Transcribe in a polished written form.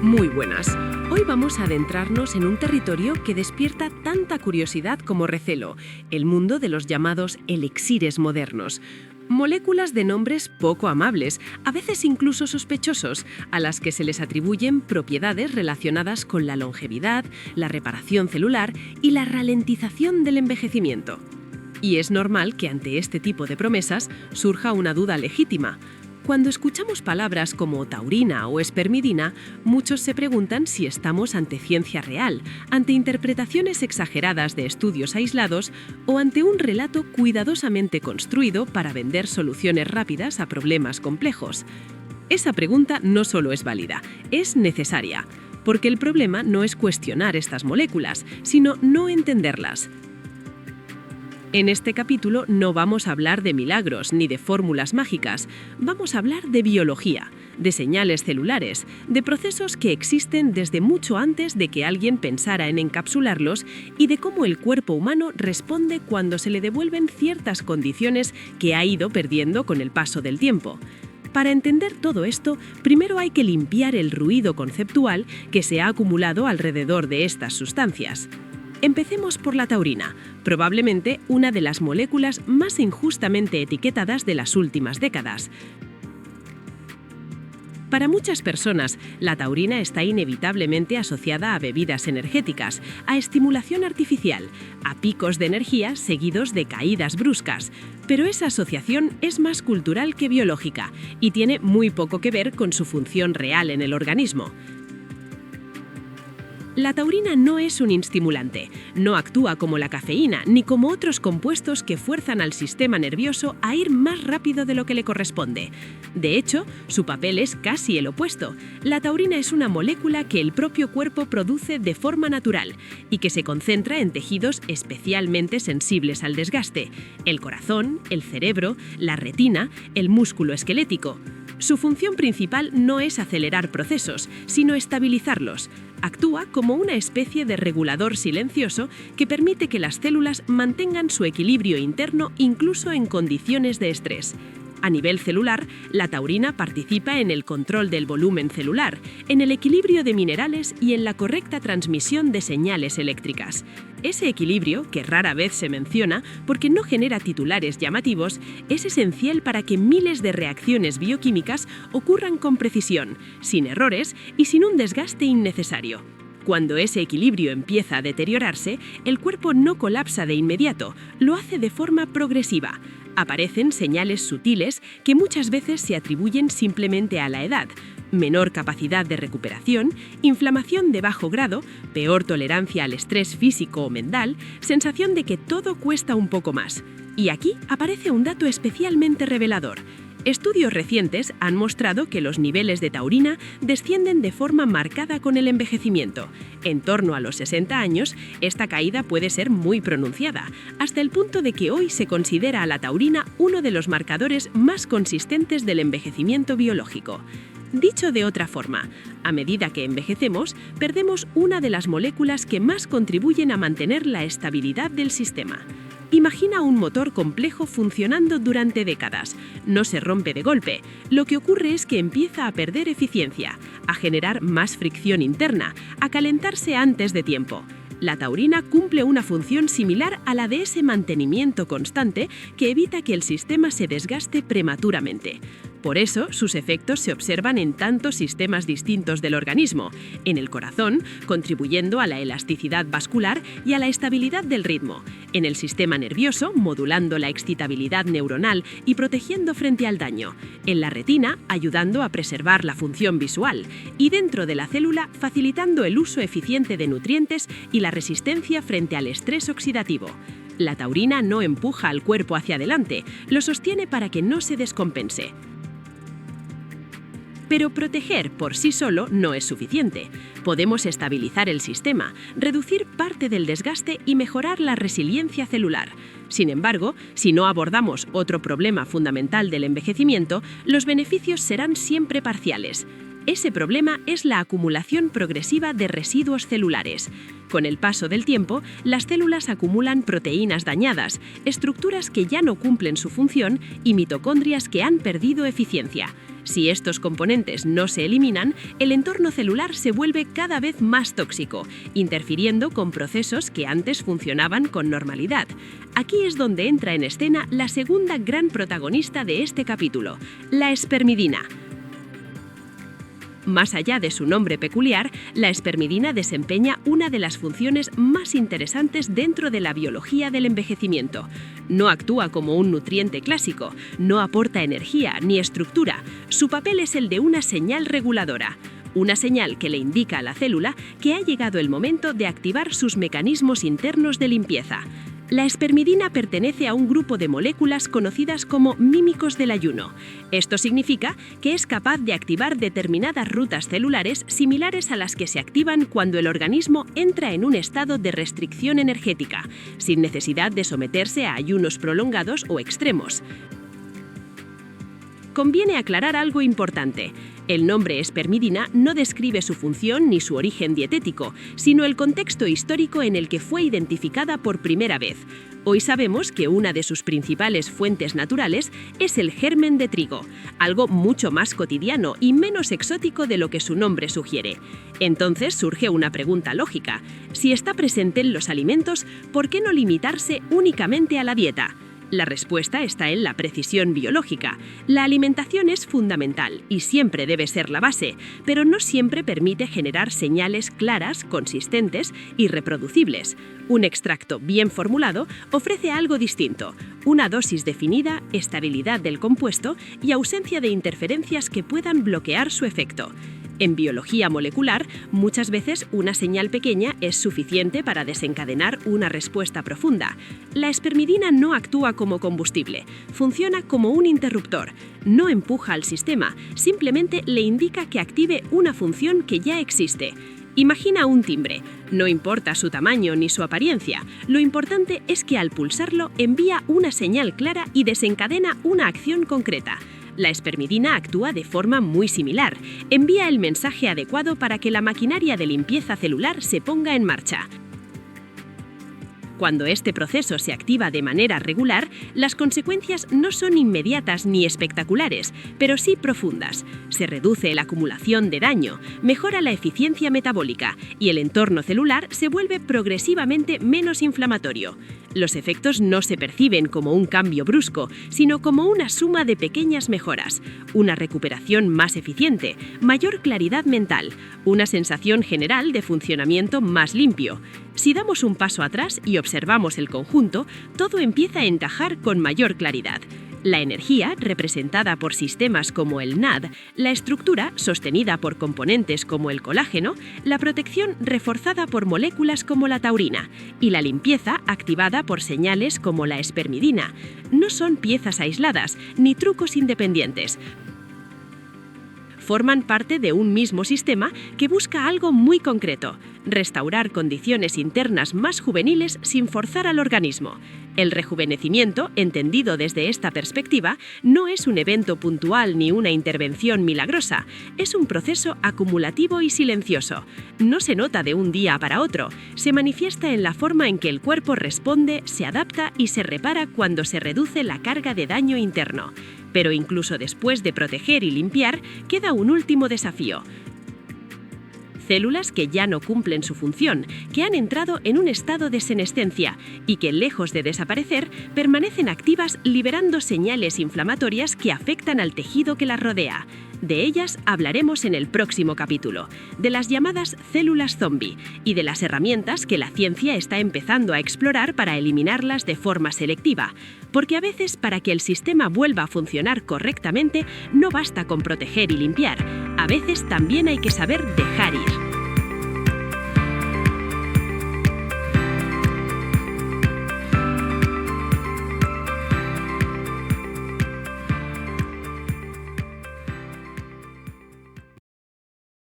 Muy buenas. Hoy vamos a adentrarnos en un territorio que despierta tanta curiosidad como recelo, el mundo de los llamados elixires modernos. Moléculas de nombres poco amables, a veces incluso sospechosos, a las que se les atribuyen propiedades relacionadas con la longevidad, la reparación celular y la ralentización del envejecimiento. Y es normal que ante este tipo de promesas surja una duda legítima. Cuando escuchamos palabras como taurina o espermidina, muchos se preguntan si estamos ante ciencia real, ante interpretaciones exageradas de estudios aislados o ante un relato cuidadosamente construido para vender soluciones rápidas a problemas complejos. Esa pregunta no solo es válida, es necesaria, porque el problema no es cuestionar estas moléculas, sino no entenderlas. En este capítulo no vamos a hablar de milagros ni de fórmulas mágicas, vamos a hablar de biología, de señales celulares, de procesos que existen desde mucho antes de que alguien pensara en encapsularlos y de cómo el cuerpo humano responde cuando se le devuelven ciertas condiciones que ha ido perdiendo con el paso del tiempo. Para entender todo esto, primero hay que limpiar el ruido conceptual que se ha acumulado alrededor de estas sustancias. Empecemos por la taurina, probablemente una de las moléculas más injustamente etiquetadas de las últimas décadas. Para muchas personas, la taurina está inevitablemente asociada a bebidas energéticas, a estimulación artificial, a picos de energía seguidos de caídas bruscas. Pero esa asociación es más cultural que biológica y tiene muy poco que ver con su función real en el organismo. La taurina no es un estimulante, no actúa como la cafeína ni como otros compuestos que fuerzan al sistema nervioso a ir más rápido de lo que le corresponde. De hecho, su papel es casi el opuesto. La taurina es una molécula que el propio cuerpo produce de forma natural y que se concentra en tejidos especialmente sensibles al desgaste: el corazón, el cerebro, la retina, el músculo esquelético. Su función principal no es acelerar procesos, sino estabilizarlos. Actúa como una especie de regulador silencioso que permite que las células mantengan su equilibrio interno incluso en condiciones de estrés. A nivel celular, la taurina participa en el control del volumen celular, en el equilibrio de minerales y en la correcta transmisión de señales eléctricas. Ese equilibrio, que rara vez se menciona porque no genera titulares llamativos, es esencial para que miles de reacciones bioquímicas ocurran con precisión, sin errores y sin un desgaste innecesario. Cuando ese equilibrio empieza a deteriorarse, el cuerpo no colapsa de inmediato, lo hace de forma progresiva. Aparecen señales sutiles que muchas veces se atribuyen simplemente a la edad: menor capacidad de recuperación, inflamación de bajo grado, peor tolerancia al estrés físico o mental, sensación de que todo cuesta un poco más. Y aquí aparece un dato especialmente revelador. Estudios recientes han mostrado que los niveles de taurina descienden de forma marcada con el envejecimiento. En torno a los 60 años, esta caída puede ser muy pronunciada, hasta el punto de que hoy se considera a la taurina uno de los marcadores más consistentes del envejecimiento biológico. Dicho de otra forma, a medida que envejecemos, perdemos una de las moléculas que más contribuyen a mantener la estabilidad del sistema. Imagina un motor complejo funcionando durante décadas. No se rompe de golpe. Lo que ocurre es que empieza a perder eficiencia, a generar más fricción interna, a calentarse antes de tiempo. La taurina cumple una función similar a la de ese mantenimiento constante que evita que el sistema se desgaste prematuramente. Por eso, sus efectos se observan en tantos sistemas distintos del organismo: en el corazón, contribuyendo a la elasticidad vascular y a la estabilidad del ritmo; en el sistema nervioso, modulando la excitabilidad neuronal y protegiendo frente al daño; en la retina, ayudando a preservar la función visual; y dentro de la célula, facilitando el uso eficiente de nutrientes y la resistencia frente al estrés oxidativo. La taurina no empuja al cuerpo hacia adelante, lo sostiene para que no se descompense. Pero proteger por sí solo no es suficiente. Podemos estabilizar el sistema, reducir parte del desgaste y mejorar la resiliencia celular. Sin embargo, si no abordamos otro problema fundamental del envejecimiento, los beneficios serán siempre parciales. Ese problema es la acumulación progresiva de residuos celulares. Con el paso del tiempo, las células acumulan proteínas dañadas, estructuras que ya no cumplen su función y mitocondrias que han perdido eficiencia. Si estos componentes no se eliminan, el entorno celular se vuelve cada vez más tóxico, interfiriendo con procesos que antes funcionaban con normalidad. Aquí es donde entra en escena la segunda gran protagonista de este capítulo, la espermidina. Más allá de su nombre peculiar, la espermidina desempeña una de las funciones más interesantes dentro de la biología del envejecimiento. No actúa como un nutriente clásico, no aporta energía ni estructura. Su papel es el de una señal reguladora. Una señal que le indica a la célula que ha llegado el momento de activar sus mecanismos internos de limpieza. La espermidina pertenece a un grupo de moléculas conocidas como mímicos del ayuno. Esto significa que es capaz de activar determinadas rutas celulares similares a las que se activan cuando el organismo entra en un estado de restricción energética, sin necesidad de someterse a ayunos prolongados o extremos. Conviene aclarar algo importante. El nombre espermidina no describe su función ni su origen dietético, sino el contexto histórico en el que fue identificada por primera vez. Hoy sabemos que una de sus principales fuentes naturales es el germen de trigo, algo mucho más cotidiano y menos exótico de lo que su nombre sugiere. Entonces surge una pregunta lógica. Si está presente en los alimentos, ¿por qué no limitarse únicamente a la dieta? La respuesta está en la precisión biológica. La alimentación es fundamental y siempre debe ser la base, pero no siempre permite generar señales claras, consistentes y reproducibles. Un extracto bien formulado ofrece algo distinto: una dosis definida, estabilidad del compuesto y ausencia de interferencias que puedan bloquear su efecto. En biología molecular, muchas veces una señal pequeña es suficiente para desencadenar una respuesta profunda. La espermidina no actúa como combustible, funciona como un interruptor. No empuja al sistema, simplemente le indica que active una función que ya existe. Imagina un timbre. No importa su tamaño ni su apariencia, lo importante es que al pulsarlo envía una señal clara y desencadena una acción concreta. La espermidina actúa de forma muy similar. Envía el mensaje adecuado para que la maquinaria de limpieza celular se ponga en marcha. Cuando este proceso se activa de manera regular, las consecuencias no son inmediatas ni espectaculares, pero sí profundas. Se reduce la acumulación de daño, mejora la eficiencia metabólica y el entorno celular se vuelve progresivamente menos inflamatorio. Los efectos no se perciben como un cambio brusco, sino como una suma de pequeñas mejoras, una recuperación más eficiente, mayor claridad mental, una sensación general de funcionamiento más limpio. Si damos un paso atrás y observamos el conjunto, todo empieza a encajar con mayor claridad. La energía, representada por sistemas como el NAD, la estructura, sostenida por componentes como el colágeno, la protección, reforzada por moléculas como la taurina, y la limpieza, activada por señales como la espermidina. No son piezas aisladas, ni trucos independientes. Forman parte de un mismo sistema que busca algo muy concreto: restaurar condiciones internas más juveniles sin forzar al organismo. El rejuvenecimiento, entendido desde esta perspectiva, no es un evento puntual ni una intervención milagrosa, es un proceso acumulativo y silencioso. No se nota de un día para otro, se manifiesta en la forma en que el cuerpo responde, se adapta y se repara cuando se reduce la carga de daño interno. Pero incluso después de proteger y limpiar, queda un último desafío: células que ya no cumplen su función, que han entrado en un estado de senescencia y que, lejos de desaparecer, permanecen activas liberando señales inflamatorias que afectan al tejido que las rodea. De ellas hablaremos en el próximo capítulo, de las llamadas células zombie y de las herramientas que la ciencia está empezando a explorar para eliminarlas de forma selectiva, porque a veces para que el sistema vuelva a funcionar correctamente no basta con proteger y limpiar, a veces también hay que saber dejar ir.